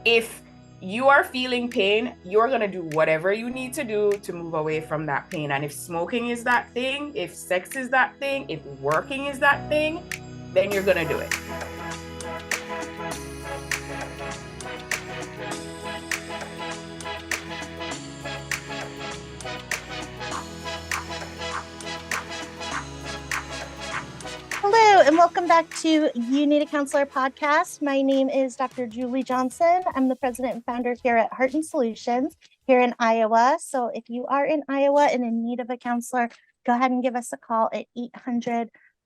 if you are feeling pain, you're going to do whatever you need to do to move away from that pain. And if smoking is that thing, if sex is that thing, if working is that thing, then you're going to do it. Hello, and welcome back to You Need a Counselor podcast. My name is Dr. Julie Johnson. I'm the president and founder here at Heart and Solutions here in Iowa. So if you are in Iowa and in need of a counselor, go ahead and give us a call at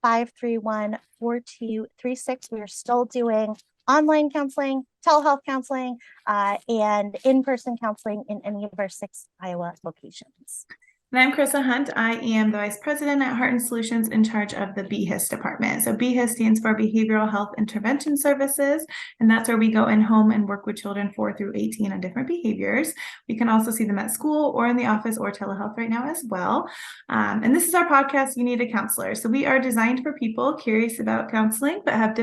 800-531-4236. We are still doing online counseling, telehealth counseling, and in-person counseling in any of our 6 Iowa locations. And I'm Chrissa Hunt. I am the Vice President at Heart and Solutions in charge of the BHIS department. So BHIS stands for Behavioral Health Intervention Services, and that's where we go in home and work with children 4 through 18 on different behaviors. We can also see them at school or in the office or telehealth right now as well. And this is our podcast, You Need a Counselor. So we are designed for people curious about counseling, but have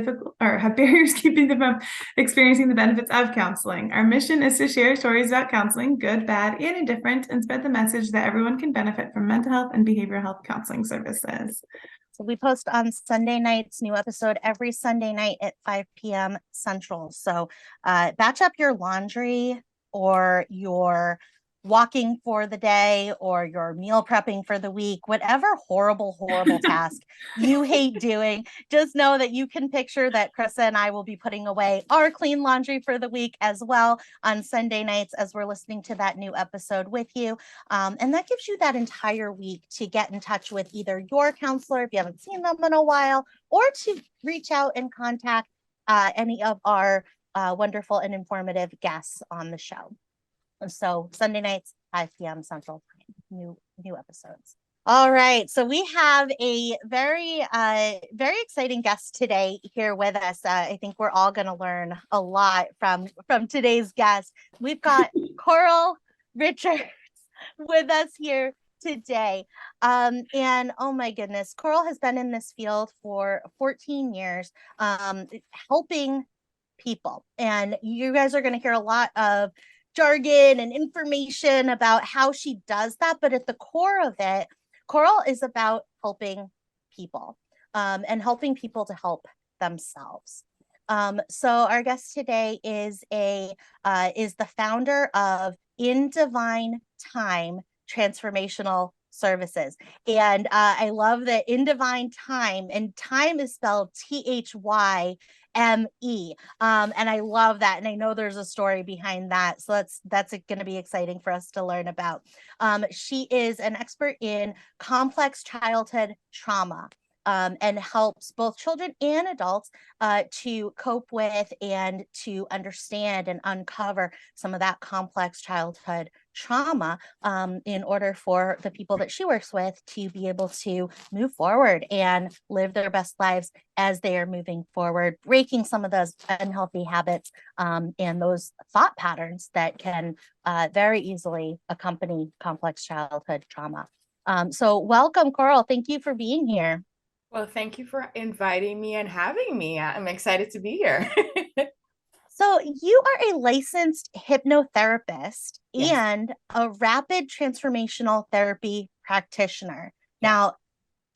barriers keeping them from experiencing the benefits of counseling. Our mission is to share stories about counseling, good, bad, and indifferent, and spread the message that everyone can benefit from mental health and behavioral health counseling services. So we post on Sunday nights, new episode every Sunday night at 5 p.m. Central. So batch up your laundry or your walking for the day or your meal prepping for the week, whatever horrible task you hate doing. Just know that you can picture that Chrissa and I will be putting away our clean laundry for the week as well on Sunday nights as we're listening to that new episode with you. And that gives you that entire week to get in touch with either your counselor if you haven't seen them in a while, or to reach out and contact any of our wonderful and informative guests on the show. So Sunday nights, 5 p.m. Central Time, new episodes. All right. So we have a very exciting guest today here with us. I think we're all going to learn a lot from today's guest. We've got Caurel Richards with us here today. And oh my goodness, Caurel has been in this field for 14 years, helping people. And you guys are going to hear a lot of jargon and information about how she does that. But at the core of it, Caurel is about helping people and helping people to help themselves. So our guest today is the founder of In Divine Thyme Transformational Services. And I love that In Divine Thyme, and Thyme is spelled Thyme. And I love that. And I know there's a story behind that. So that's going to be exciting for us to learn about. She is an expert in complex childhood trauma. And helps both children and adults to cope with and to understand and uncover some of that complex childhood trauma in order for the people that she works with to be able to move forward and live their best lives as they are moving forward, breaking some of those unhealthy habits and those thought patterns that can very easily accompany complex childhood trauma. So welcome, Caurel. Thank you for being here. Well, thank you for inviting me and having me. I'm excited to be here. So you are a licensed hypnotherapist Yes. and a rapid transformational therapy practitioner. Yes. Now,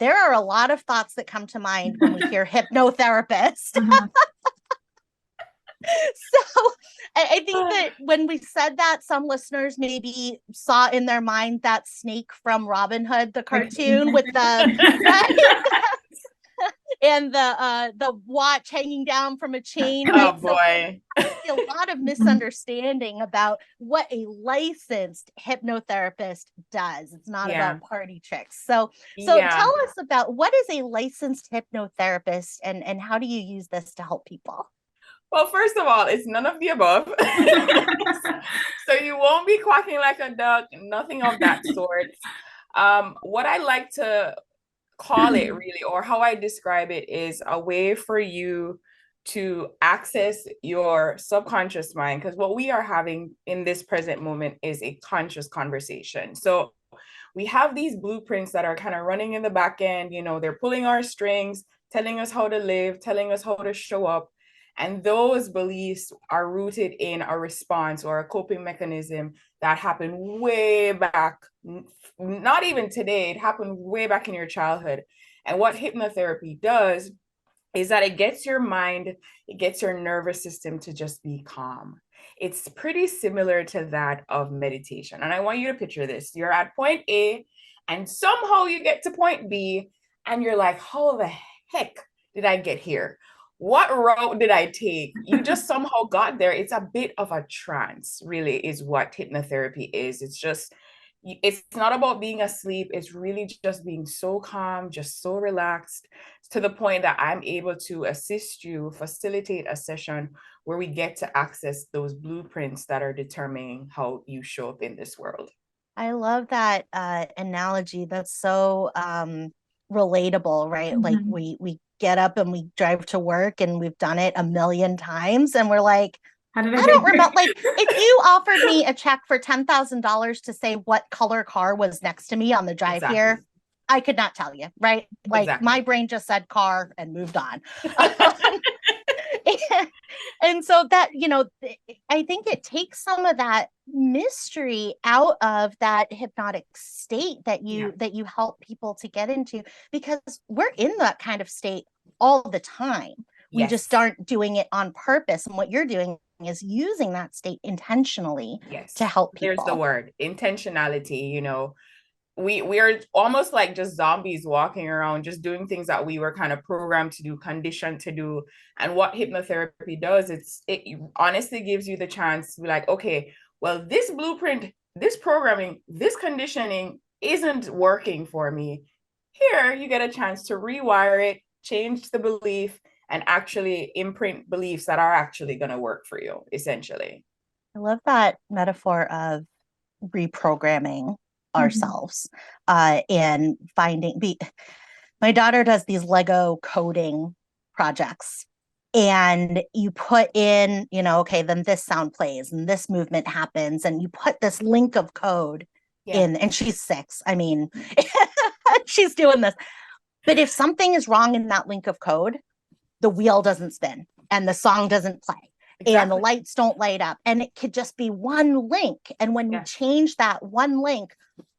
there are a lot of thoughts that come to mind when we hear hypnotherapist. Uh-huh. So I think that when we said that, some listeners maybe saw in their mind that snake from Robin Hood, the cartoon with the and the watch hanging down from a chain. Right? Oh boy. So a lot of misunderstanding about what a licensed hypnotherapist does. It's not about party tricks. So tell us about, what is a licensed hypnotherapist and how do you use this to help people? Well, first of all, it's none of the above. So you won't be quacking like a duck, nothing of that sort. What I like to call it really, or how I describe it, is a way for you to access your subconscious mind, because what we are having in this present moment is a conscious conversation. So we have these blueprints that are kind of running in the back end, they're pulling our strings, telling us how to live, telling us how to show up. And those beliefs are rooted in a response or a coping mechanism that happened way back, not even today, it happened way back in your childhood. And what hypnotherapy does is that it gets your mind, it gets your nervous system to just be calm. It's pretty similar to that of meditation. And I want you to picture this. You're at point A, and somehow you get to point B, and you're like, how the heck did I get here? What route did I take? You just somehow got there. It's a bit of a trance, really, is what hypnotherapy is. It's not about being asleep. It's really just being so calm, just so relaxed, to the point that I'm able to assist you, facilitate a session where we get to access those blueprints that are determining how you show up in this world. I love that analogy. That's so relatable, right? Like we get up and we drive to work and we've done it a million times and we're like, I don't remember. Like, if you offered me a check for $10,000 to say what color car was next to me on the drive here, I could not tell you, right? Like my brain just said car and moved on. And so that, I think it takes some of that mystery out of that hypnotic state that you help people to get into, because we're in that kind of state all the time. We just aren't doing it on purpose. And what you're doing is using that state intentionally to help people. There's the word intentionality. We are almost like just zombies walking around, just doing things that we were kind of programmed to do, conditioned to do. And what hypnotherapy does, it honestly gives you the chance to be like, okay, well, this blueprint, this programming, this conditioning isn't working for me. Here, you get a chance to rewire it, change the belief, and actually imprint beliefs that are actually going to work for you, essentially. I love that metaphor of reprogramming ourselves and my daughter does these Lego coding projects, and you put in, okay, then this sound plays and this movement happens, and you put this link of code in, and she's 6. I mean, she's doing this. But if something is wrong in that link of code, the wheel doesn't spin and the song doesn't play. And the lights don't light up, and it could just be one link. And when you change that one link,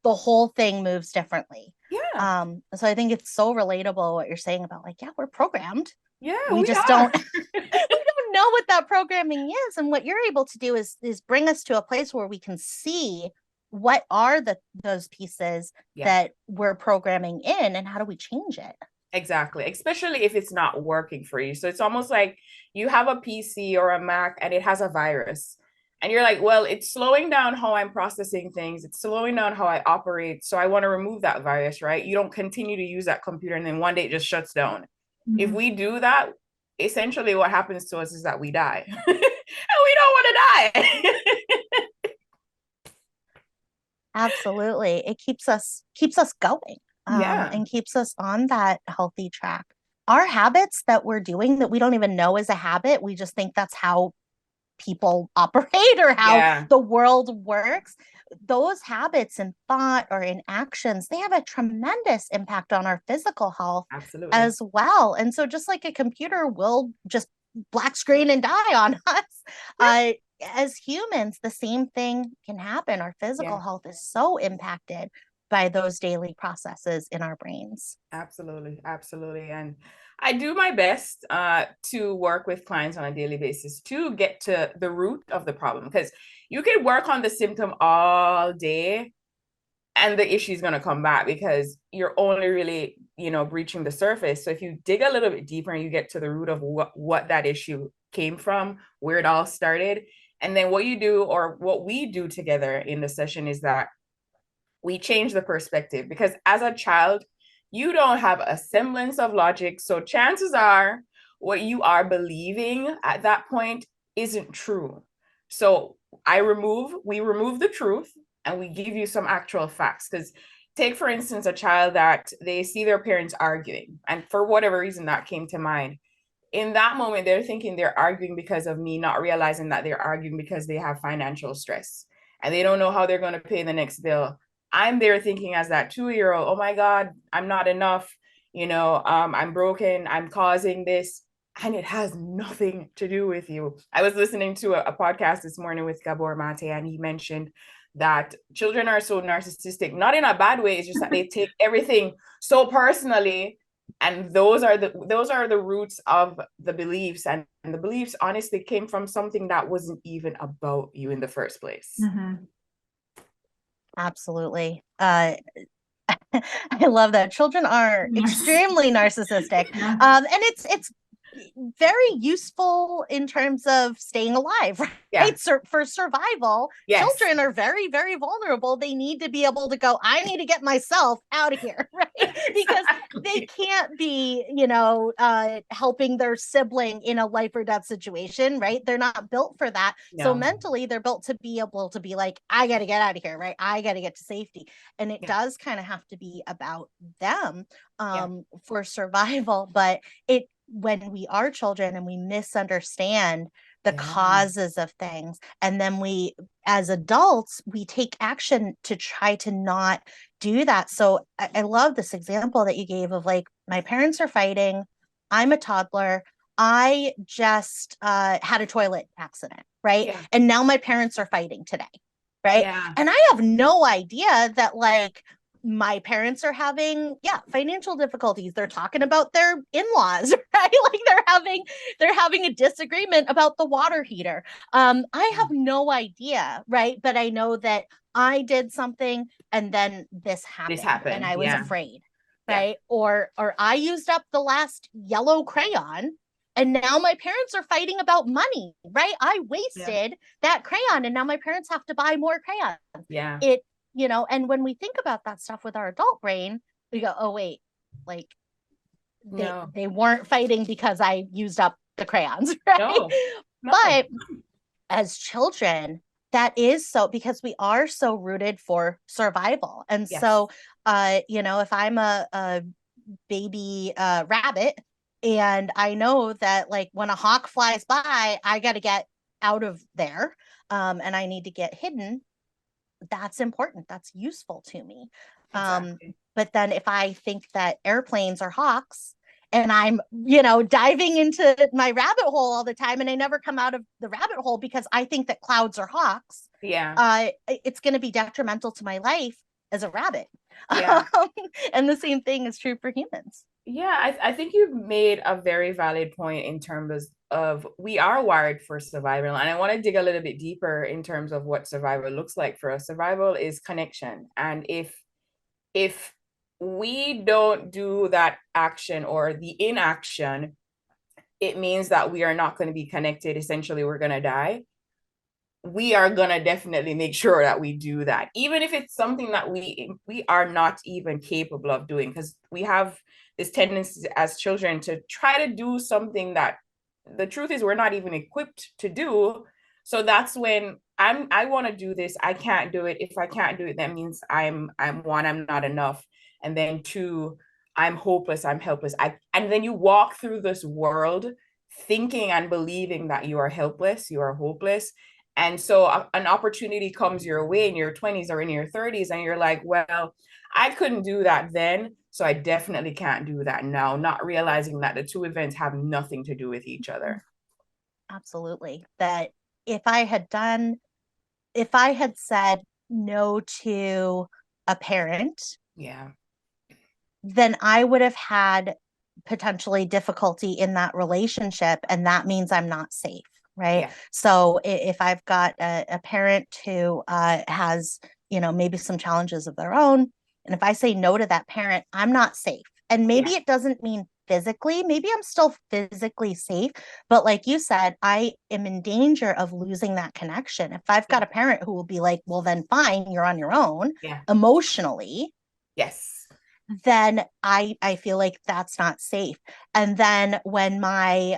the whole thing moves differently. So I think it's so relatable what you're saying about like, we're programmed. We just don't we don't know what that programming is. And what you're able to do is bring us to a place where we can see what are those pieces that we're programming in, and how do we change it? Exactly, especially if it's not working for you. So it's almost like you have a PC or a Mac and it has a virus. And you're like, well, it's slowing down how I'm processing things. It's slowing down how I operate. So I want to remove that virus, right? You don't continue to use that computer and then one day it just shuts down. If we do that, essentially what happens to us is that we die. And we don't want to die. Absolutely. It keeps us going. And keeps us on that healthy track. Our habits that we're doing that we don't even know is a habit, we just think that's how people operate or how the world works. Those habits and thought or in actions, they have a tremendous impact on our physical health as well. And so just like a computer will just black screen and die on us, as humans, the same thing can happen. Our physical health is so impacted by those daily processes in our brains. Absolutely. And I do my best to work with clients on a daily basis to get to the root of the problem, because you can work on the symptom all day and the issue is going to come back because you're only really, breaching the surface. So if you dig a little bit deeper and you get to the root of what that issue came from, where it all started, and then what you do or what we do together in the session is that we change the perspective, because as a child, you don't have a semblance of logic. So chances are what you are believing at that point isn't true. So we remove the truth and we give you some actual facts. Because take, for instance, a child that they see their parents arguing, and for whatever reason that came to mind. In that moment, they're thinking they're arguing because of me, not realizing that they're arguing because they have financial stress and they don't know how they're going to pay the next bill. I'm there thinking as that 2-year-old, oh my God, I'm not enough. I'm broken. I'm causing this. and it has nothing to do with you. I was listening to a podcast this morning with Gabor Mate, and he mentioned that children are so narcissistic, not in a bad way. It's just that they take everything so personally, and those are the roots of the beliefs, and the beliefs honestly came from something that wasn't even about you in the first place. Mm-hmm. Absolutely. I love that. Children are extremely narcissistic. Yeah. And it's very useful in terms of staying alive, right? Yeah. For survival, Yes. children are very, very vulnerable. They need to be able to go, I need to get myself out of here, right? Because they can't be, helping their sibling in a life or death situation, right? They're not built for that. No. So mentally, they're built to be able to be like, I got to get out of here, right? I got to get to safety. And it does kind of have to be about them for survival. But when we are children and we misunderstand the causes of things, and then we, as adults, we take action to try to not do that. So I love this example that you gave of like, my parents are fighting, I'm a toddler, I just had a toilet accident, right? Yeah. And now my parents are fighting today, right? Yeah. And I have no idea that like my parents are having financial difficulties. They're talking about their in-laws, right? Like they're having a disagreement about the water heater. I have no idea, right? But I know that I did something and then this happened and I was afraid, right? Or I used up the last yellow crayon and now my parents are fighting about money, right? I wasted that crayon and now my parents have to buy more crayons. Yeah. And when we think about that stuff with our adult brain, we go, oh, wait, like they weren't fighting because I used up the crayons, right? No. But as children, that is so, because we are so rooted for survival. And so, if I'm a baby rabbit and I know that like when a hawk flies by, I got to get out of there and I need to get hidden. That's important. That's useful to me. Exactly. But then if I think that airplanes are hawks and I'm, diving into my rabbit hole all the time and I never come out of the rabbit hole because I think that clouds are hawks. Yeah. It's going to be detrimental to my life as a rabbit. Yeah. And the same thing is true for humans. Yeah, I think you've made a very valid point in terms of we are wired for survival. And I want to dig a little bit deeper in terms of what survival looks like for us. Survival is connection. And if we don't do that action or the inaction, it means that we are not going to be connected. Essentially, we're going to die. We are going to definitely make sure that we do that, even if it's something that we are not even capable of doing, because we have this tendency as children to try to do something that the truth is we're not even equipped to do. So that's when I want to do this, I can't do it. If I can't do it, that means I'm one, I'm not enough. And then two, I'm hopeless, I'm helpless. And then you walk through this world thinking and believing that you are helpless, you are hopeless. And so an opportunity comes your way in your 20s or in your 30s, and you're like, well, I couldn't do that then, so I definitely can't do that now, not realizing that the two events have nothing to do with each other. Absolutely. That if I had said no to a parent, then I would have had potentially difficulty in that relationship, and that means I'm not safe. Right. Yeah. So if I've got a parent who has, maybe some challenges of their own, and if I say no to that parent, I'm not safe. And maybe it doesn't mean physically, maybe I'm still physically safe, but like you said, I am in danger of losing that connection. If I've got a parent who will be like, well, then fine, you're on your own emotionally. Yes. Then I feel like that's not safe. And then when my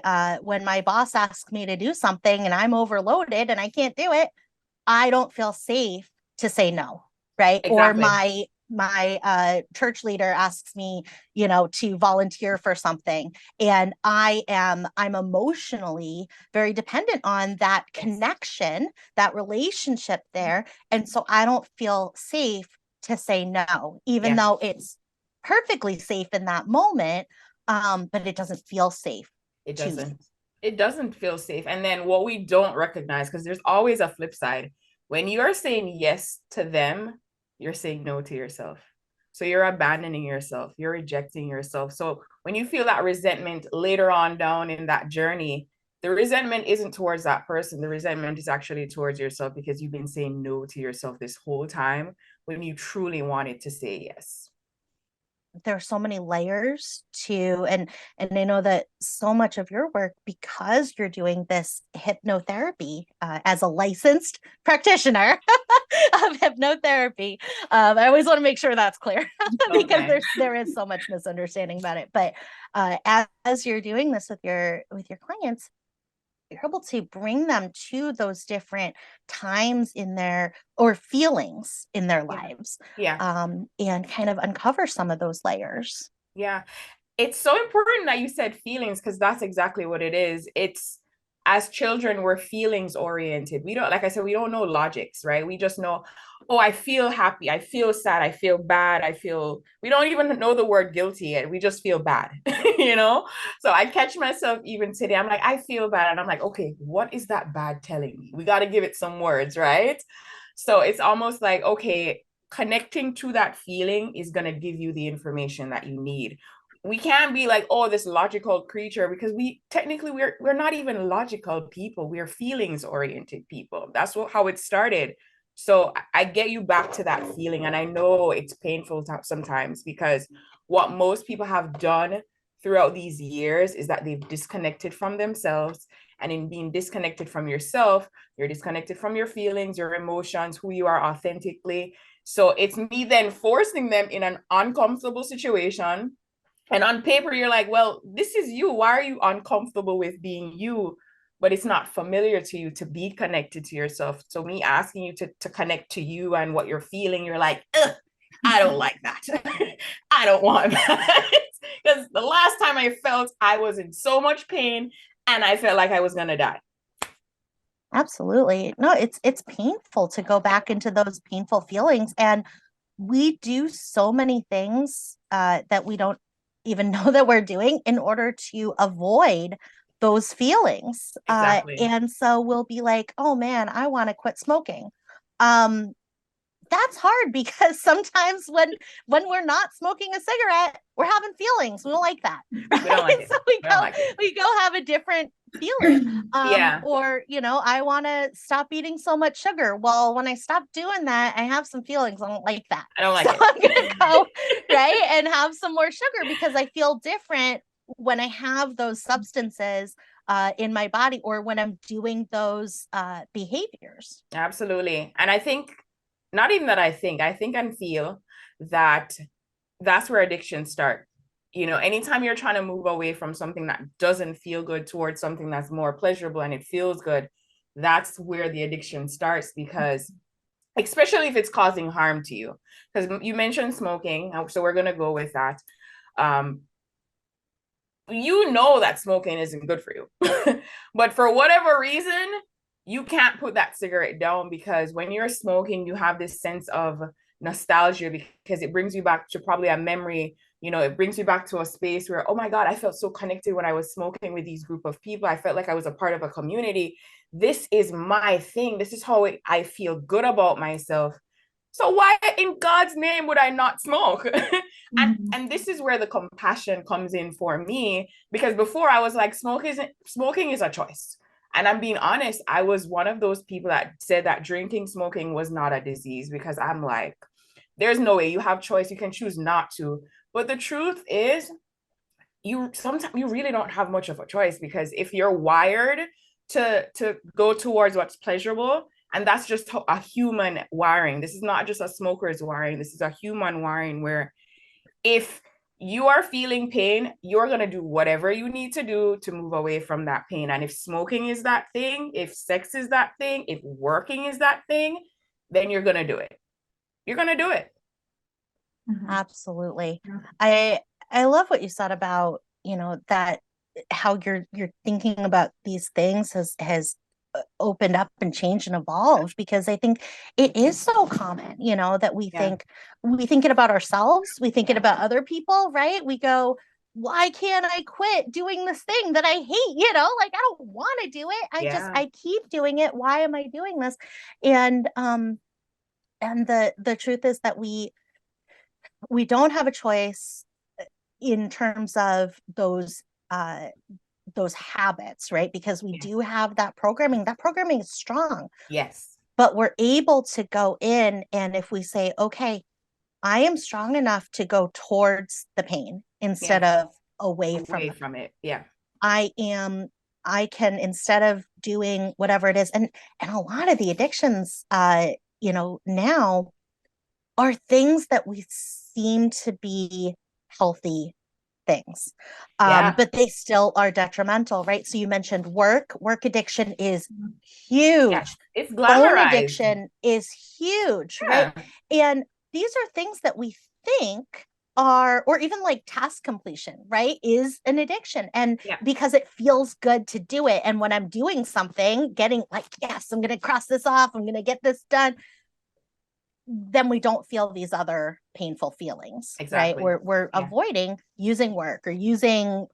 boss asks me to do something and I'm overloaded and I can't do it, I don't feel safe to say no, right? Exactly. Or my church leader asks me, to volunteer for something, and I'm emotionally very dependent on that connection, that relationship there, and so I don't feel safe to say no, even though it's perfectly safe in that moment, but it doesn't feel safe It to doesn't. It doesn't feel safe. And then what we don't recognize, because there's always a flip side. When you are saying yes to them, you're saying no to yourself. So you're abandoning yourself, you're rejecting yourself. So when you feel that resentment later on down in that journey, the resentment isn't towards that person. The resentment is actually towards yourself because you've been saying no to yourself this whole time when you truly wanted to say yes. There are so many layers to, and I know that so much of your work, because you're doing this hypnotherapy as a licensed practitioner of hypnotherapy. I always want to make sure that's clear because Okay. there is so much misunderstanding about it. But as you're doing this with your clients, you're able to bring them to those different times in their, or feelings in their lives, Yeah. and kind of uncover some of those layers. Yeah. It's so important that you said feelings because that's exactly what it is. It's as children, we're feelings oriented. We don't, like I said, we don't know logics, right? We just know, oh, I feel happy, I feel sad, I feel bad, we don't even know the word guilty yet. We just feel bad, you know? So I catch myself even today. I'm like, I feel bad. And I'm like, okay, what is that bad telling me? We got to give it some words, right? So it's almost like, okay, connecting to that feeling is going to give you the information that you need. We can't be like, oh, this logical creature, because we're not even logical people. We're feelings oriented people. That's how it started. So I get you back to that feeling, and I know it's painful sometimes because what most people have done throughout these years is that they've disconnected from themselves, and in being disconnected from yourself, you're disconnected from your feelings, your emotions, who you are authentically. So it's me then forcing them in an uncomfortable situation. And on paper, you're like, well, this is you. Why are you uncomfortable with being you? But it's not familiar to you to be connected to yourself. So me asking you to connect to you and what you're feeling, you're like, I don't like that. I don't want that. Because the last time I felt I was in so much pain and I felt like I was going to die. Absolutely. No, it's painful to go back into those painful feelings. And we do so many things that we don't even know that we're doing in order to avoid those feelings. Exactly. And so we'll be like, oh man, I want to quit smoking. Um, that's hard because sometimes when we're not smoking a cigarette, we're having feelings. We don't like that. Right? We don't like it. So we go have a different feeling. Yeah. Or, I want to stop eating so much sugar. Well, when I stop doing that, I have some feelings. I don't like that. I don't like it. I'm going to go, right, and have some more sugar because I feel different when I have those substances in my body or when I'm doing those behaviors. Absolutely. And I think, not even that I think and feel that that's where addictions start. Anytime you're trying to move away from something that doesn't feel good towards something that's more pleasurable and it feels good, that's where the addiction starts, because especially if it's causing harm to you. Because you mentioned smoking, so we're going to go with that. That smoking isn't good for you. But for whatever reason, you can't put that cigarette down, because when you're smoking, you have this sense of nostalgia because it brings you back to probably a memory. It brings you back to a space where, oh my God, I felt so connected when I was smoking with these group of people. I felt like I was a part of a community. This is my thing. This is how I feel good about myself. So why in God's name would I not smoke? And this is where the compassion comes in for me, because before I was like, smoking is a choice. And I'm being honest, I was one of those people that said that drinking, smoking was not a disease, because I'm like, there's no way. You have choice. You can choose not to. But the truth is, sometimes you really don't have much of a choice, because if you're wired to go towards what's pleasurable, and that's just a human wiring. This is not just a smoker's wiring. This is a human wiring where if you are feeling pain, you're going to do whatever you need to do to move away from that pain. And if smoking is that thing, if sex is that thing, if working is that thing, then you're going to do it. You're going to do it. Absolutely. I love what you said about, that how you're thinking about these things has opened up and changed and evolved, because I think it is so common, that we think it about ourselves, we think it about other people, right? We go, why can't I quit doing this thing that I hate? Like, I don't want to do it. I keep doing it. Why am I doing this? And the truth is that we don't have a choice in terms of those habits, right? Because we do have that programming. That programming is strong. Yes. But we're able to go in, and if we say, okay, I am strong enough to go towards the pain instead of away from it. Yeah. I can, instead of doing whatever it is, and a lot of the addictions, now are things that we seem to be healthy things, but they still are detrimental, right? So you mentioned work addiction is huge. Yes. It's glamorized. Phone addiction is huge, right? And these are things that we think are, or even like task completion, right, is an addiction. And because it feels good to do it. And when I'm doing something, getting like, yes, I'm going to cross this off, I'm going to get this done, then we don't feel these other painful feelings, right? We're avoiding using work or using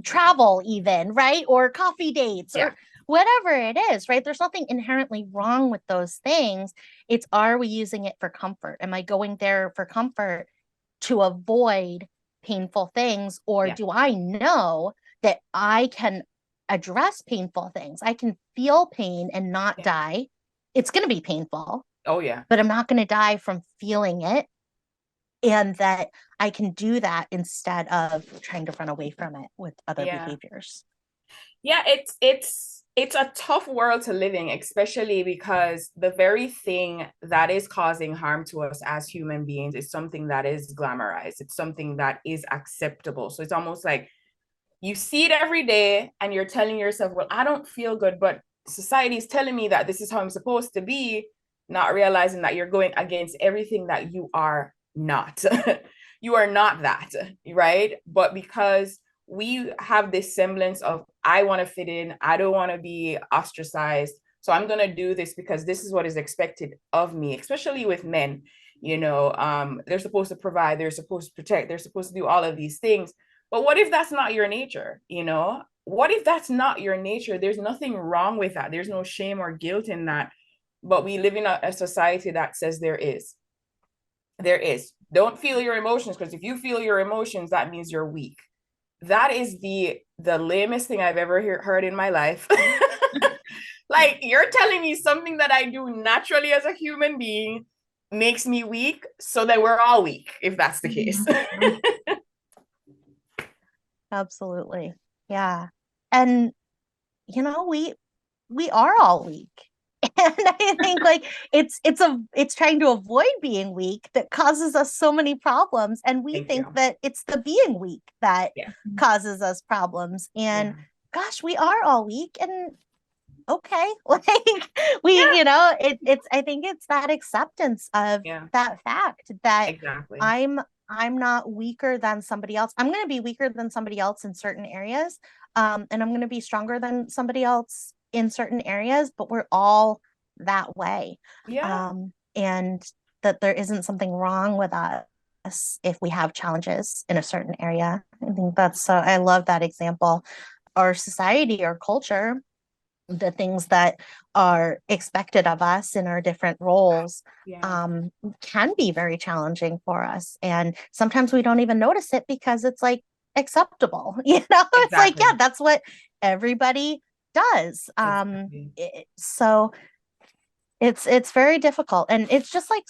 travel even, right? Or coffee dates or whatever it is, right? There's nothing inherently wrong with those things. It's, are we using it for comfort? Am I going there for comfort to avoid painful things? Or do I know that I can address painful things? I can feel pain and not die. It's going to be painful. Oh, yeah. But I'm not going to die from feeling it. And that I can do that instead of trying to run away from it with other behaviors. Yeah, it's a tough world to live in, especially because the very thing that is causing harm to us as human beings is something that is glamorized. It's something that is acceptable. So it's almost like you see it every day and you're telling yourself, well, I don't feel good, but society is telling me that this is how I'm supposed to be, not realizing that you're going against everything that you are not. You are not that, right? But because we have this semblance of, I want to fit in, I don't want to be ostracized, so I'm going to do this because this is what is expected of me, especially with men. They're supposed to provide, they're supposed to protect, they're supposed to do all of these things. But what if that's not your nature? What if that's not your nature? There's nothing wrong with that. There's no shame or guilt in that. But we live in a society that says there is. Don't feel your emotions, because if you feel your emotions, that means you're weak. That is the lamest thing I've ever heard in my life. Like, you're telling me something that I do naturally as a human being makes me weak, so that we're all weak, if that's the case. Absolutely. Yeah. And we are all weak. And I think like it's trying to avoid being weak that causes us so many problems. And we think that it's the being weak that causes us problems. And gosh, we are all weak. And okay, like I think it's that acceptance of that fact that I'm not weaker than somebody else. I'm going to be weaker than somebody else in certain areas. And I'm going to be stronger than somebody else in certain areas, but we're all that way. And that there isn't something wrong with us if we have challenges in a certain area. I think I love that example. Our society, our culture, the things that are expected of us in our different roles can be very challenging for us. And sometimes we don't even notice it because it's like acceptable, It's like, that's what everybody does. So it's very difficult. And it's just like,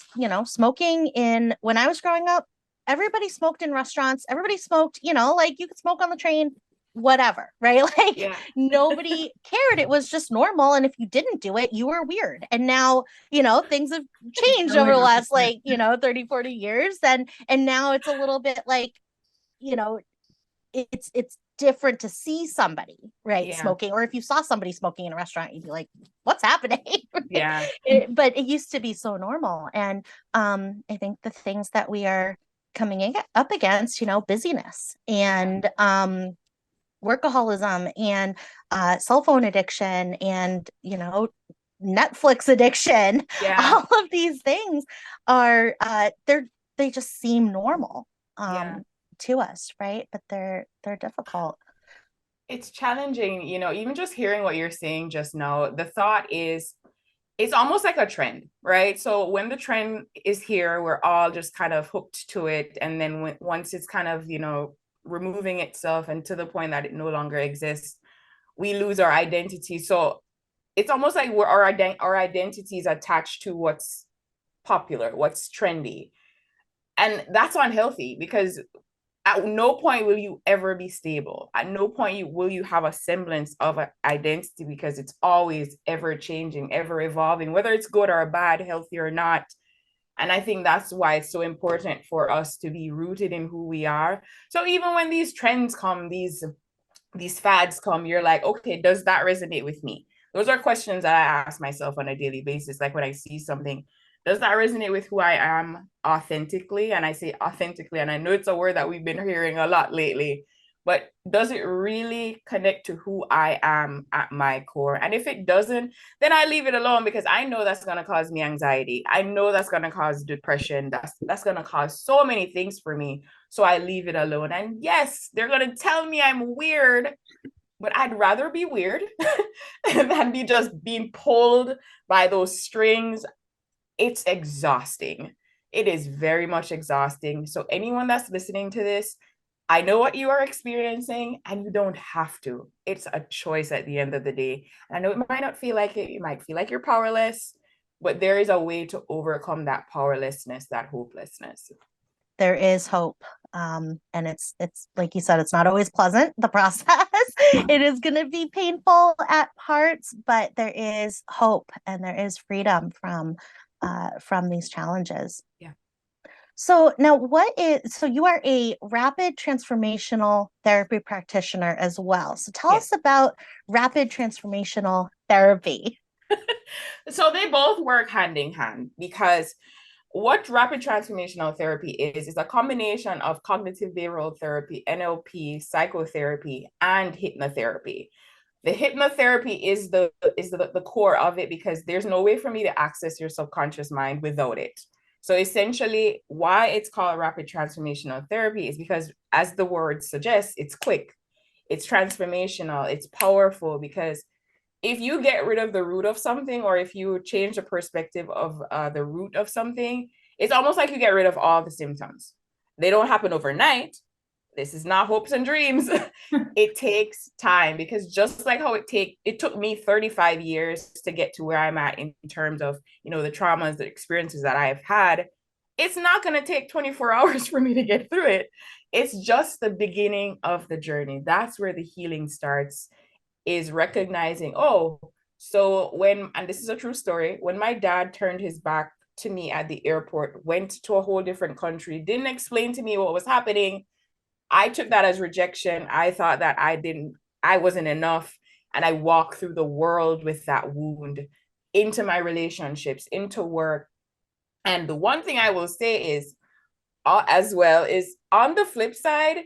smoking when I was growing up, everybody smoked in restaurants, everybody smoked, like you could smoke on the train, whatever, right? Like nobody cared. It was just normal. And if you didn't do it, you were weird. And now, things have changed over the last 30, 40 years. And now it's a little bit like, it's different to see somebody smoking, or if you saw somebody smoking in a restaurant, you'd be like, what's happening? But it used to be so normal. And I think the things that we are coming up against, busyness and workaholism and cell phone addiction and Netflix addiction, all of these things are they just seem normal to us, right? But they're difficult. It's challenging, even just hearing what you're saying just now. The thought is, it's almost like a trend, right? So when the trend is here, we're all just kind of hooked to it. And then once it's kind of, removing itself and to the point that it no longer exists, we lose our identity. So it's almost like our identity is attached to what's popular, what's trendy. And that's unhealthy, because at no point will you ever be stable. At no point will you have a semblance of an identity, because it's always ever changing, ever evolving, whether it's good or bad, healthy or not. And I think that's why it's so important for us to be rooted in who we are. So even when these trends come, these fads come, you're like, okay, does that resonate with me? Those are questions that I ask myself on a daily basis. Like when I see something, does that resonate with who I am authentically? And I say authentically, and I know it's a word that we've been hearing a lot lately, but does it really connect to who I am at my core? And if it doesn't, then I leave it alone, because I know that's going to cause me anxiety. I know that's going to cause depression. That's going to cause so many things for me. So I leave it alone. And yes, they're going to tell me I'm weird, but I'd rather be weird than be just being pulled by those strings. It's exhausting. It is very much exhausting. So anyone that's listening to this, I know what you are experiencing, and you don't have to. It's a choice at the end of the day. I know it might not feel like it. You might feel like you're powerless, but there is a way to overcome that powerlessness, that hopelessness. There is hope. And it's like you said, it's not always pleasant, the process. It is going to be painful at parts, but there is hope and there is freedom from these challenges. Yeah. So now so you are a rapid transformational therapy practitioner as well. So tell us about rapid transformational therapy. So they both work hand in hand, because what rapid transformational therapy is a combination of cognitive behavioral therapy, NLP, psychotherapy, and hypnotherapy. The hypnotherapy is the core of it, because there's no way for me to access your subconscious mind without it. So essentially, why it's called rapid transformational therapy is because, as the word suggests, it's quick, it's transformational, it's powerful, because if you get rid of the root of something, or if you change the perspective of the root of something, it's almost like you get rid of all the symptoms. They don't happen overnight. This is not hopes and dreams. It takes time, because just like how it took me 35 years to get to where I'm at in terms of, the traumas, the experiences that I've had, it's not going to take 24 hours for me to get through it. It's just the beginning of the journey. That's where the healing starts, is recognizing, and this is a true story, when my dad turned his back to me at the airport, went to a whole different country, didn't explain to me what was happening, I took that as rejection. I thought that I wasn't enough. And I walked through the world with that wound into my relationships, into work. And the one thing I will say is, as well, is on the flip side,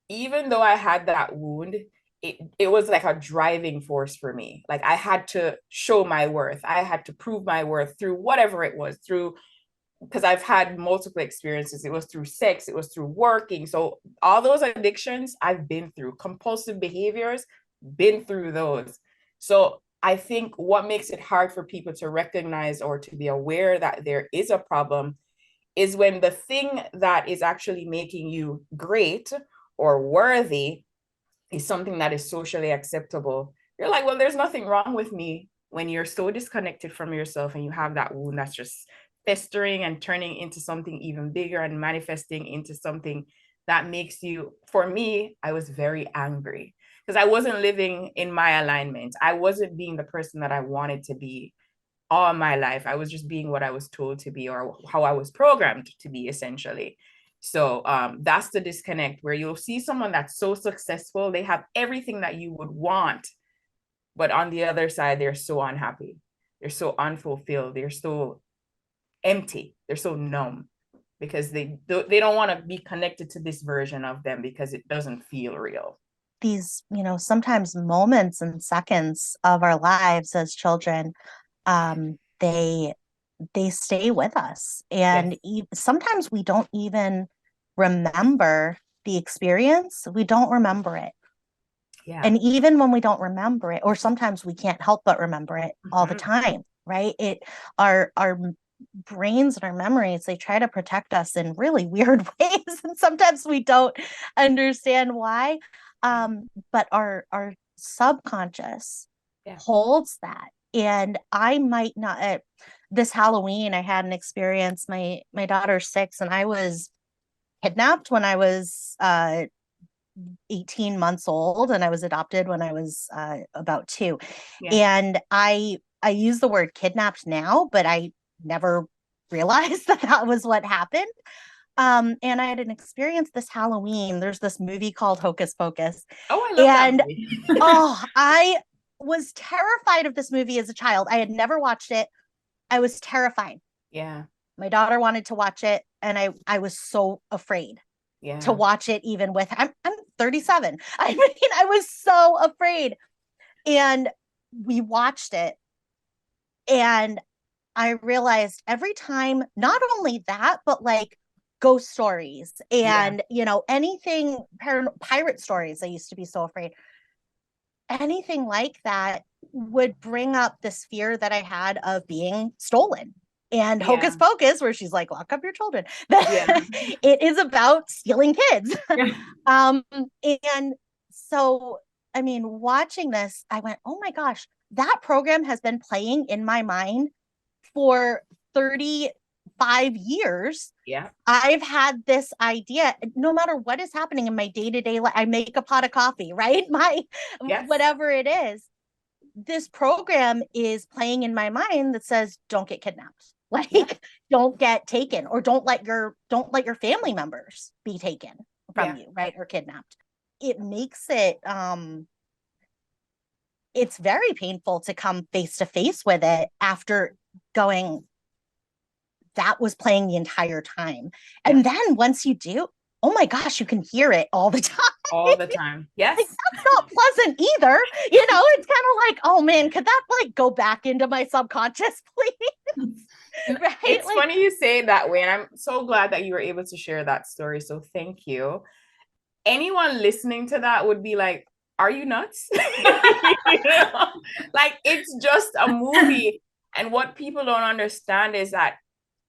even though I had that wound, it was like a driving force for me. Like, I had to show my worth. I had to prove my worth through whatever it was, because I've had multiple experiences. It was through sex, it was through working. So all those addictions I've been through, compulsive behaviors, been through those. So I think what makes it hard for people to recognize or to be aware that there is a problem is when the thing that is actually making you great or worthy is something that is socially acceptable. You're like, well, there's nothing wrong with me, when you're so disconnected from yourself and you have that wound that's just festering and turning into something even bigger and manifesting into something that makes you, for me, I was very angry, because I wasn't living in my alignment. I wasn't being the person that I wanted to be all my life. I was just being what I was told to be, or how I was programmed to be, essentially. So that's the disconnect, where you'll see someone that's so successful, they have everything that you would want, but on the other side, they're so unhappy, they're so unfulfilled, they're so empty, they're so numb, because they don't want to be connected to this version of them, because it doesn't feel real. These, sometimes moments and seconds of our lives as children, they stay with us, and sometimes we don't even remember the experience, we don't remember it. Yeah. And even when we don't remember it, or sometimes we can't help but remember it all the time, right? Our brains and our memories, they try to protect us in really weird ways. And sometimes we don't understand why. But our subconscious holds that. And I might not, this Halloween, I had an experience. My daughter's 6, and I was kidnapped when I was 18 months old, and I was adopted when I was about 2. And I use the word kidnapped now, but I never realized that was what happened. And I had an experience this Halloween. There's this movie called Hocus Pocus. Oh, I love that movie. I was terrified of this movie as a child. I had never watched it. I was terrified. Yeah. My daughter wanted to watch it, and I was so afraid to watch it, even with, I'm 37. I mean, I was so afraid. And we watched it, and I realized every time, not only that, but like ghost stories and, anything, pirate stories. I used to be so afraid. Anything like that would bring up this fear that I had of being stolen. And Hocus Pocus, where she's like, lock up your children. It is about stealing kids. And so, I mean, watching this, I went, oh my gosh, that program has been playing in my mind for 35 years. Yeah. I've had this idea, no matter what is happening in my day-to-day life, I make a pot of coffee, right? Whatever it is, this program is playing in my mind that says, don't get kidnapped. Don't get taken, or don't let your family members be taken from you, right? Or kidnapped. It makes it, it's very painful to come face to face with it after going, that was playing the entire time. And then once you do, oh my gosh, you can hear it all the time. All the time. Yes. That's not pleasant either. It's kind of like, oh man, could that go back into my subconscious, please? Right? It's funny you say it that way. And I'm so glad that you were able to share that story. So thank you. Anyone listening to that would be like, are you nuts? Like, it's just a movie. And what people don't understand is that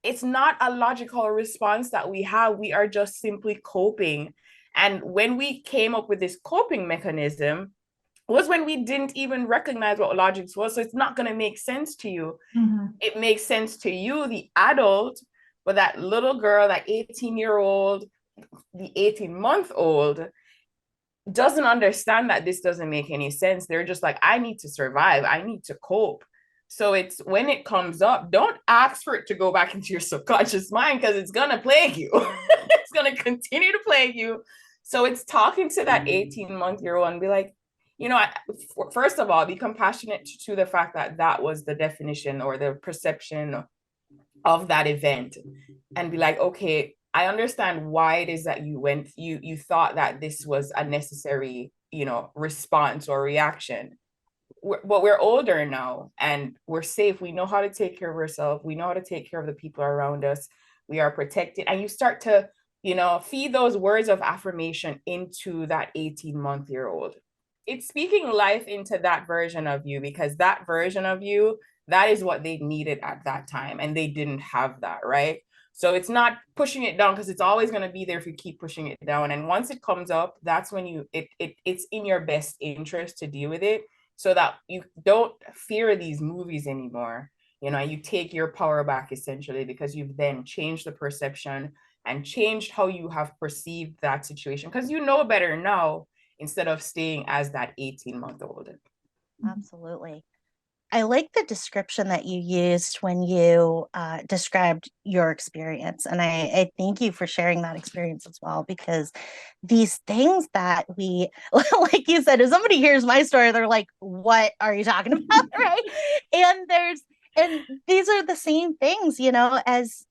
it's not a logical response that we have. We are just simply coping. And when we came up with this coping mechanism was when we didn't even recognize what logic was. So it's not going to make sense to you. It makes sense to you, the adult, but that little girl, that 18-year-old, the 18-month-old doesn't understand that this doesn't make any sense. They're just like, I need to survive. I need to cope. So it's when it comes up, don't ask for it to go back into your subconscious mind, because it's going to plague you. It's going to continue to plague you. So it's talking to that 18-month-year-old and be like, first of all, be compassionate to the fact that that was the definition or the perception of that event, and be like, okay, I understand why it is that you thought that this was a necessary, response or reaction. But we're older now and we're safe. We know how to take care of ourselves. We know how to take care of the people around us. We are protected. And you start to, feed those words of affirmation into that 18-month-year-old. It's speaking life into that version of you, because that version of you, that is what they needed at that time. And they didn't have that, right? So it's not pushing it down, because it's always going to be there if you keep pushing it down. And once it comes up, that's when it's in your best interest to deal with it, so that you don't fear these movies anymore. You take your power back, essentially, because you've then changed the perception and changed how you have perceived that situation, because you know better now, instead of staying as that 18-month-old. Absolutely. I like the description that you used when you described your experience. And I thank you for sharing that experience as well, because these things that we, like you said, if somebody hears my story, they're like, what are you talking about? Right. And these are the same things, as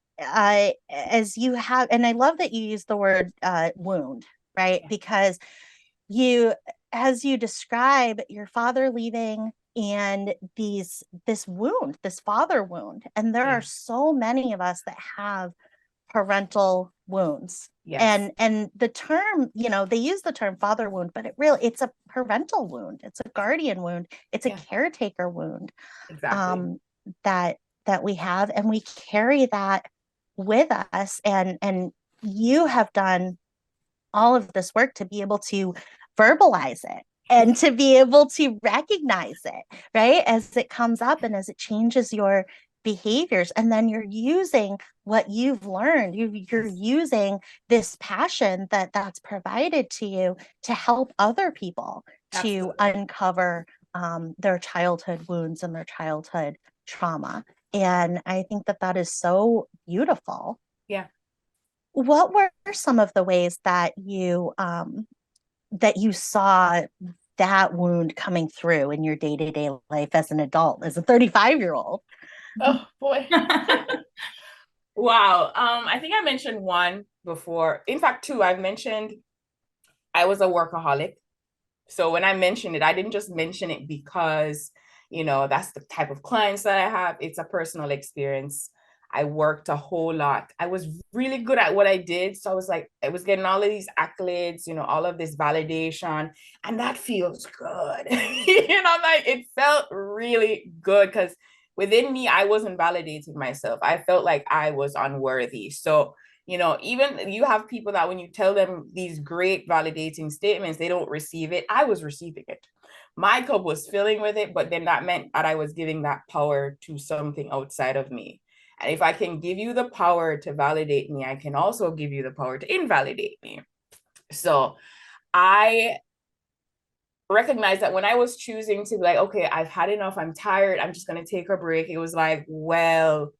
you have. And I love that you use the word wound, right? Because as you describe your father leaving, and this father wound, and there are so many of us that have parental wounds. Yes. And the term, you know, they use the term father wound, but it's a parental wound. It's a guardian wound. It's a caretaker wound. Exactly. That we have, and we carry that with us. And you have done all of this work to be able to verbalize it and to be able to recognize it, right? As it comes up and as it changes your behaviors. And then you're using what you've learned. You're using this passion that's provided to you to help other people to uncover their childhood wounds and their childhood trauma. And I think that is so beautiful. Yeah. What were some of the ways that you saw that wound coming through in your day-to-day life as an adult, as a 35-year-old? Oh boy. Wow. I think I mentioned one before. In fact, two. I've mentioned I was a workaholic. So when I mentioned it, I didn't just mention it because, you know, that's the type of clients that I have. It's a personal experience. I worked a whole lot. I was really good at what I did. So I was like, I was getting all of these accolades, you know, all of this validation, and that feels good. You know, like it felt really good because within me, I wasn't validating myself. I felt like I was unworthy. So, you know, even you have people that when you tell them these great validating statements, they don't receive it. I was receiving it. My cup was filling with it, but then that meant that I was giving that power to something outside of me. And if I can give you the power to validate me, I can also give you the power to invalidate me. So I recognized that when I was choosing to be like, okay, I've had enough, I'm tired, I'm just going to take a break. It was like, well,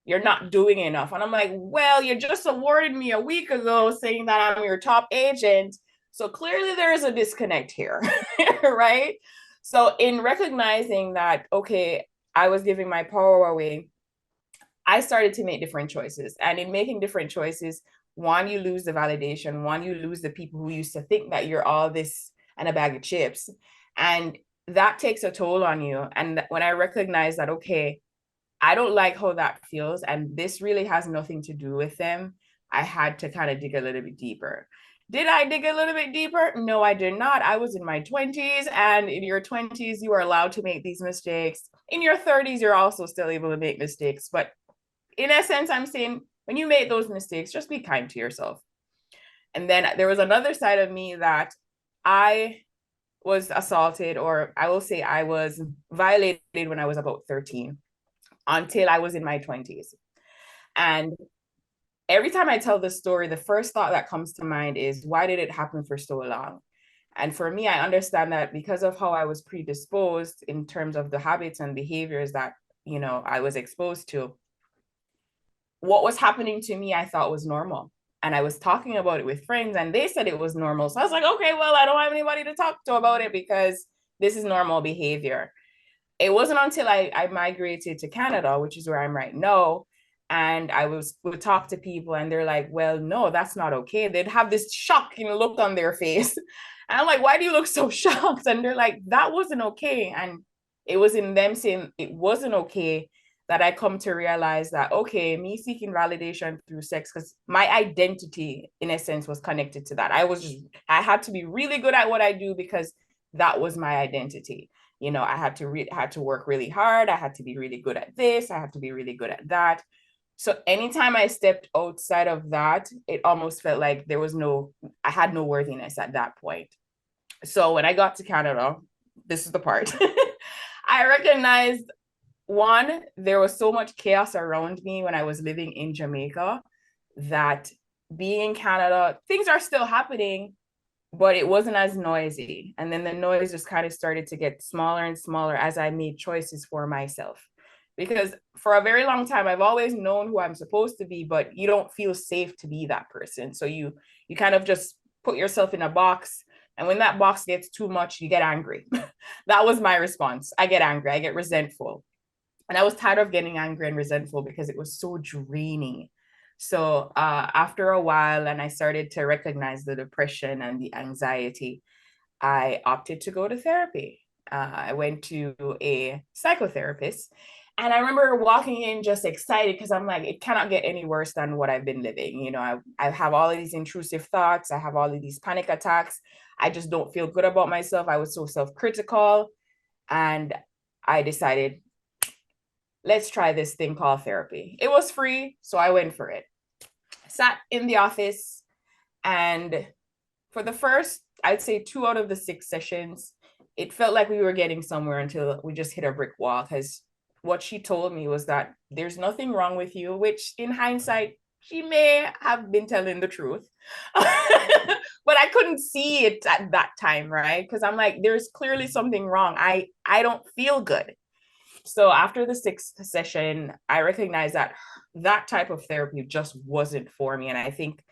you're not doing enough. And I'm like, well, you just awarded me a week ago saying that I'm your top agent. So clearly there is a disconnect here, right? So in recognizing that, okay, I was giving my power away, I started to make different choices. And in making different choices, one, you lose the validation. One, you lose the people who used to think that you're all this and a bag of chips. And that takes a toll on you. And when I recognize that, okay, I don't like how that feels, and this really has nothing to do with them, I had to kind of dig a little bit deeper. Did I dig a little bit deeper? No, I did not. I was in my 20s, and in your 20s, you are allowed to make these mistakes. In your 30s, you're also still able to make mistakes. But in essence, I'm saying when you make those mistakes, just be kind to yourself. And then there was another side of me that I was assaulted, or I will say I was violated when I was about 13 until I was in my 20s. And every time I tell this story, the first thought that comes to mind is, why did it happen for so long? And for me, I understand that because of how I was predisposed in terms of the habits and behaviors that, you know, I was exposed to, what was happening to me, I thought was normal. And I was talking about it with friends and they said it was normal. So I was like, okay, well, I don't have anybody to talk to about it because this is normal behavior. It wasn't until I migrated to Canada, which is where I'm right now, and would talk to people and they're like, well, no, that's not okay. They'd have this shocking look on their face. And I'm like, why do you look so shocked? And they're like, that wasn't okay. And it was in them saying it wasn't okay that I come to realize that, okay, me seeking validation through sex, because my identity, in a sense, was connected to that. I had to be really good at what I do because that was my identity. You know, I had to work really hard. I had to be really good at this. I had to be really good at that. So anytime I stepped outside of that, it almost felt like I had no worthiness at that point. So when I got to Canada, this is the part, I recognized, one, there was so much chaos around me when I was living in Jamaica that being in Canada, things are still happening, but it wasn't as noisy. And then the noise just kind of started to get smaller and smaller as I made choices for myself. Because for a very long time, I've always known who I'm supposed to be, but you don't feel safe to be that person. So you kind of just put yourself in a box. And when that box gets too much, you get angry. That was my response. I get angry. I get resentful. And I was tired of getting angry and resentful because it was so draining. So after a while, and I started to recognize the depression and the anxiety, I opted to go to therapy. I went to a psychotherapist, And I remember walking in just excited because I'm like, it cannot get any worse than what I've been living. You know, I have all of these intrusive thoughts. I have all of these panic attacks. I just don't feel good about myself. I was so self-critical. And I decided, let's try this thing called therapy. It was free, so I went for it. Sat in the office, and for the first, I'd say 2 out of the 6 sessions, it felt like we were getting somewhere until we just hit a brick wall, because what she told me was that there's nothing wrong with you, which in hindsight, she may have been telling the truth. But I couldn't see it at that time, right? Because I'm like, there's clearly something wrong. I don't feel good. So after the 6th session, I recognized that that type of therapy just wasn't for me. And I think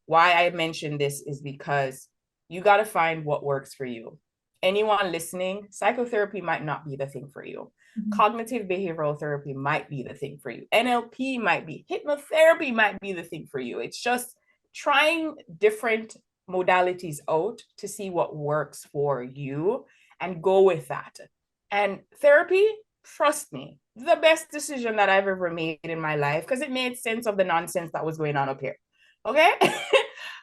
why I mentioned this is because you got to find what works for you. Anyone listening, psychotherapy might not be the thing for you. Mm-hmm. Cognitive behavioral therapy might be the thing for you. NLP might be, hypnotherapy might be the thing for you. It's just trying different modalities out to see what works for you and go with that. And therapy, trust me, the best decision that I've ever made in my life, because it made sense of the nonsense that was going on up here. Okay.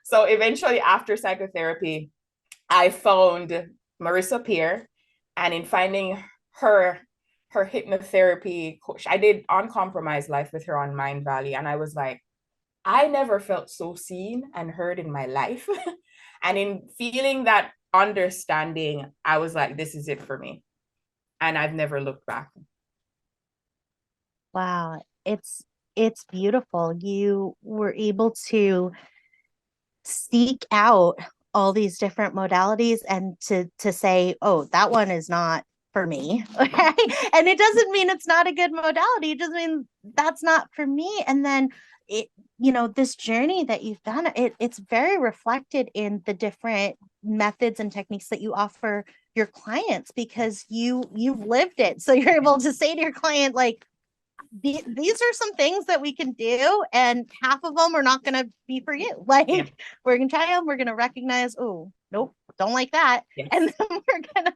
So eventually after psychotherapy, I found Marisa Peer, and in finding her hypnotherapy coach, I did Uncompromised Life with her on Mind Valley. And I was like, I never felt so seen and heard in my life. And in feeling that understanding, I was like, this is it for me. And I've never looked back. Wow. It's beautiful. You were able to seek out all these different modalities and to say, oh, that one is not for me. Okay. And it doesn't mean it's not a good modality. It doesn't mean that's not for me. And then it, this journey that you've done, it's very reflected in the different methods and techniques that you offer your clients, because you've lived it. So you're able to say to your client, like, these are some things that we can do, and half of them are not going to be for you. Like, yeah. We're going to try them. We're going to recognize, oh, nope, don't like that. Yes. And then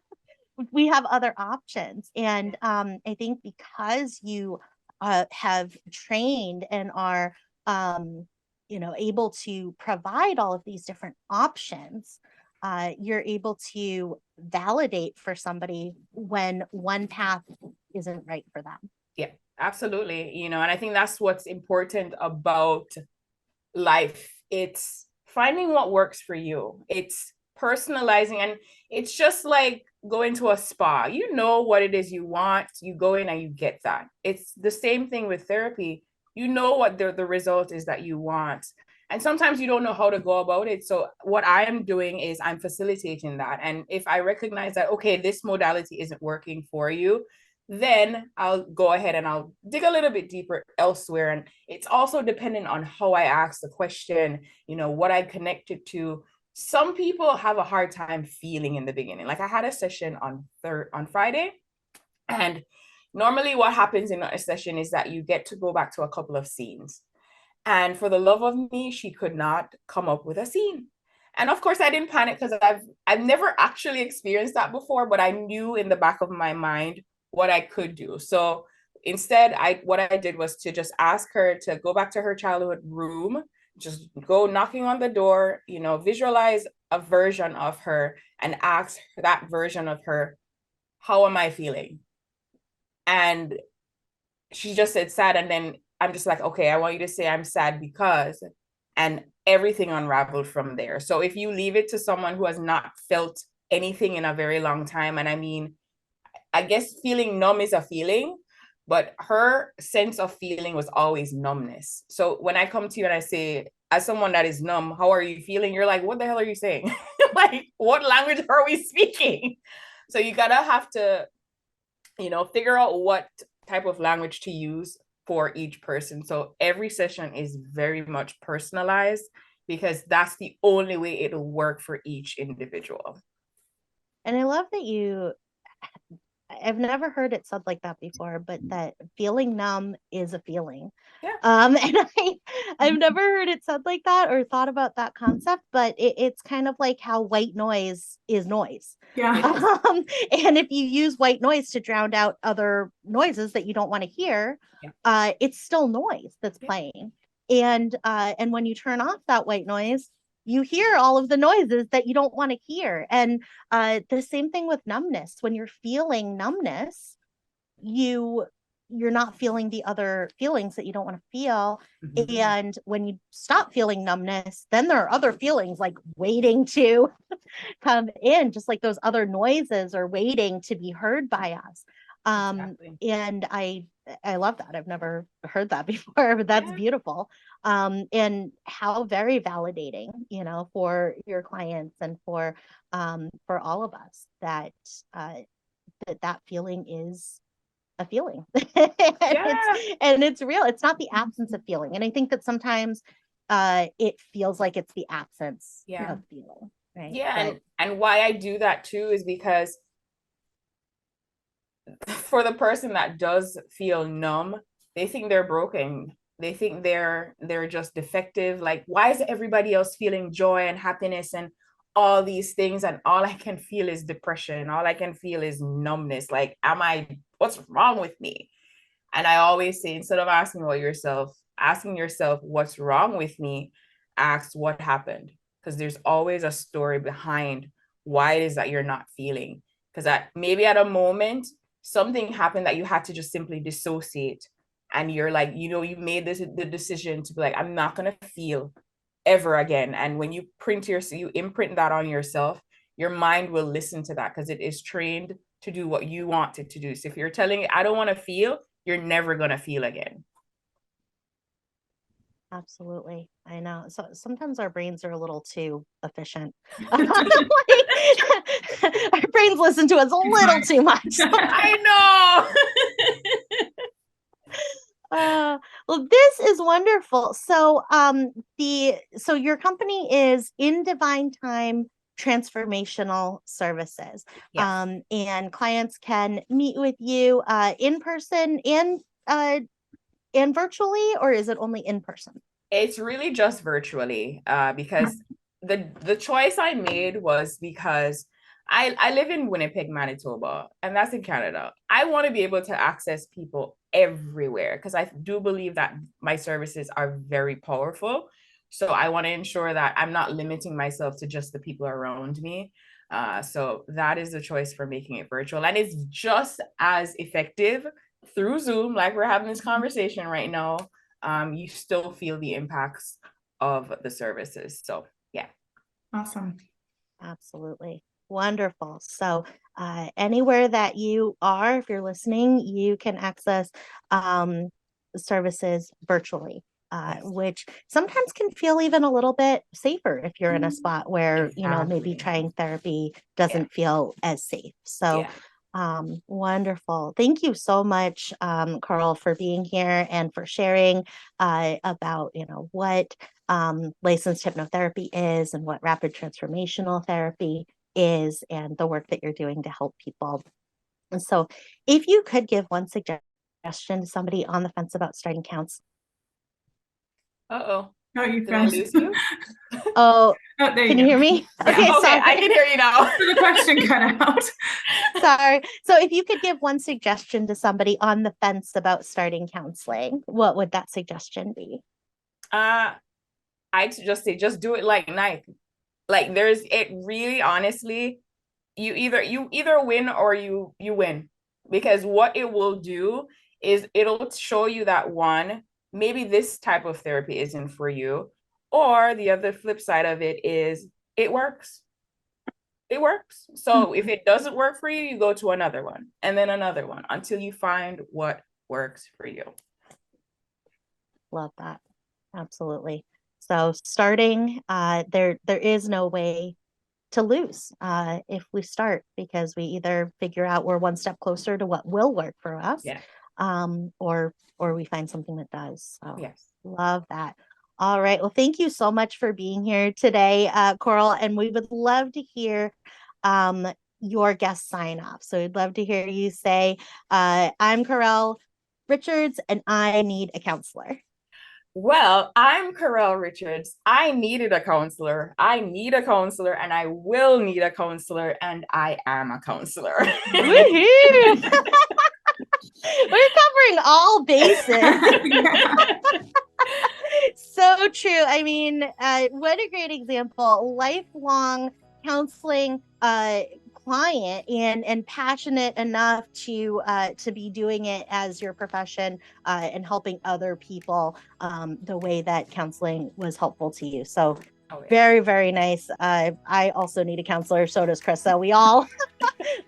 we have other options. And I think because you have trained and are, able to provide all of these different options, you're able to validate for somebody when one path isn't right for them. Yeah. Absolutely. And I think that's what's important about life. It's finding what works for you. It's personalizing, and it's just like going to a spa. You know what it is you want, you go in and you get that. It's the same thing with therapy. You know what the result is that you want. And sometimes you don't know how to go about it. So what I am doing is I'm facilitating that. And if I recognize that, okay, this modality isn't working for you, then I'll go ahead and I'll dig a little bit deeper elsewhere. And it's also dependent on how I ask the question, what I connected to. Some people have a hard time feeling in the beginning. Like I had a session on Friday, and normally what happens in a session is that you get to go back to a couple of scenes. And for the love of me, she could not come up with a scene. And of course I didn't panic, because I've never actually experienced that before, but I knew in the back of my mind what I could do. So instead, what I did was to just ask her to go back to her childhood room, just go knocking on the door, visualize a version of her and ask that version of her, how am I feeling? And she just said sad. And then I'm just like, okay, I want you to say I'm sad because, and everything unraveled from there. So if you leave it to someone who has not felt anything in a very long time, and I guess feeling numb is a feeling, but her sense of feeling was always numbness. So when I come to you and I say, as someone that is numb, how are you feeling? You're like, what the hell are you saying? Like, what language are we speaking? So you gotta have to, figure out what type of language to use for each person. So every session is very much personalized, because that's the only way it'll work for each individual. And I love that you I've never heard it said like that before, but that feeling numb is a feeling. Yeah. And I've never heard it said like that or thought about that concept, but it's kind of like how white noise is noise. Yeah. And if you use white noise to drown out other noises that you don't want to hear, it's still noise that's playing. And when you turn off that white noise, you hear all of the noises that you don't want to hear. And the same thing with numbness. When you're feeling numbness, you're not feeling the other feelings that you don't want to feel. Mm-hmm. And when you stop feeling numbness, then there are other feelings like waiting to come in, just like those other noises are waiting to be heard by us. Exactly. And I love that. I've never heard that before, but that's beautiful. And how very validating, you know, for your clients and for all of us that that feeling is a feeling. And it's real. It's not the absence of feeling. And I think that sometimes it feels like it's the absence of feeling. Right. Yeah. And why I do that too is because for the person that does feel numb, they think they're broken. They think they're just defective. Like, why is everybody else feeling joy and happiness and all these things, and all I can feel is depression, all I can feel is numbness? Like, what's wrong with me? And I always say, instead of asking yourself what's wrong with me, ask what happened, because there's always a story behind why it is that you're not feeling. Because maybe at a moment something happened that you had to just simply dissociate, and you're like, you made the decision to be like, I'm not going to feel ever again. And when you imprint that on yourself, your mind will listen to that because it is trained to do what you want it to do. So if you're telling it, I don't want to feel, you're never going to feel again. Absolutely. I know. So sometimes our brains are a little too efficient. Our brains listen to us a little too much. I know. Well, this is wonderful. So so your company is In Divine Thyme Transformational Services. Yes. And clients can meet with you in person and virtually, or is it only in person? It's really just virtually, because the choice I made was because I live in Winnipeg, Manitoba, and that's in Canada. I want to be able to access people everywhere because I do believe that my services are very powerful. So I want to ensure that I'm not limiting myself to just the people around me. So that is the choice for making it virtual, and it's just as effective through Zoom, like we're having this conversation right now. You still feel the impacts of the services. So yeah. Awesome. Absolutely. Wonderful. So anywhere that you are, if you're listening, you can access services virtually. Which sometimes can feel even a little bit safer if you're in a spot where, maybe trying therapy doesn't feel as safe. So wonderful. Thank you so much, Caurel, for being here and for sharing about, what licensed hypnotherapy is and what rapid transformational therapy is and the work that you're doing to help people. And so if you could give one suggestion to somebody on the fence about starting counts. Oh, you Did I lose you? Oh, there you can go. you hear me? Yeah, okay, sorry. I can hear you now. The question cut out. Sorry. So if you could give one suggestion to somebody on the fence about starting counseling, what would that suggestion be? I'd just say, just do it like Nike. Like it really, honestly, you either win or you win, because what it will do is it'll show you that one, maybe this type of therapy isn't for you, or the other flip side of it is it works. It works. So if it doesn't work for you, you go to another one and then another one until you find what works for you. Love that. Absolutely. So starting, there is no way to lose if we start, because we either figure out we're one step closer to what will work for us, or we find something that does. So love that. All right. Well, thank you so much for being here today, Caurel, and we would love to hear your guest sign off. So we'd love to hear you say, I'm Caurel Richards and I need a counselor. Well, I'm Caurel Richards. I needed a counselor. I need a counselor, and I will need a counselor, and I am a counselor. Woohoo! We're covering all bases. So true. I mean, what a great example. Lifelong counseling client and passionate enough to be doing it as your profession and helping other people the way that counseling was helpful to you. So very, very nice. I also need a counselor. So does Chrissa. We all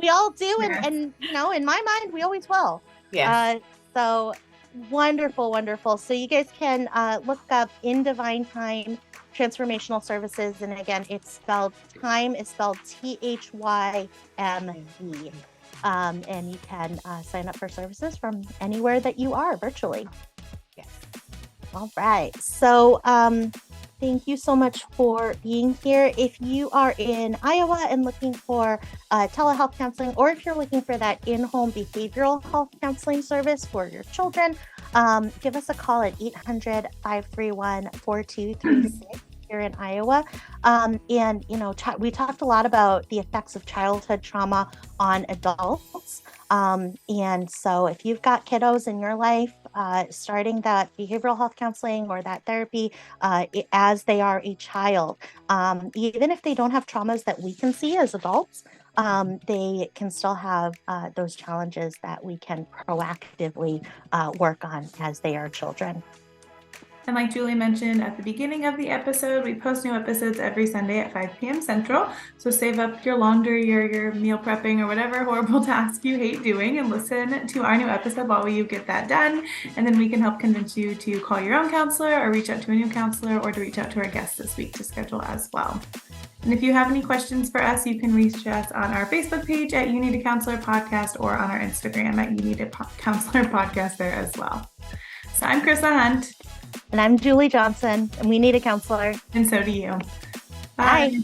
we all do. Yes. And you know, in my mind, we always will. Yes. So wonderful, wonderful. So you guys can look up In Divine Thyme Transformational Services. And again, it's spelled Thyme is spelled THYME. And you can sign up for services from anywhere that you are virtually. Yes. All right. So thank you so much for being here. If you are in Iowa and looking for telehealth counseling, or if you're looking for that in-home behavioral health counseling service for your children, give us a call at 800-531-4236 here in Iowa. And, you know, we talked a lot about the effects of childhood trauma on adults. And so if you've got kiddos in your life, starting that behavioral health counseling or that therapy as they are a child, even if they don't have traumas that we can see as adults, they can still have those challenges that we can proactively work on as they are children. And like Julie mentioned at the beginning of the episode, we post new episodes every Sunday at 5 p.m. Central. So save up your laundry or your meal prepping or whatever horrible task you hate doing and listen to our new episode while you get that done. And then we can help convince you to call your own counselor or reach out to a new counselor or to reach out to our guest this week to schedule as well. And if you have any questions for us, you can reach us on our Facebook page at You Need a Counselor Podcast or on our Instagram at You Need a Counselor Podcast there as well. So I'm Chrissa Hunt. And I'm Julie Johnson, and we need a counselor. And so do you. Bye. Bye.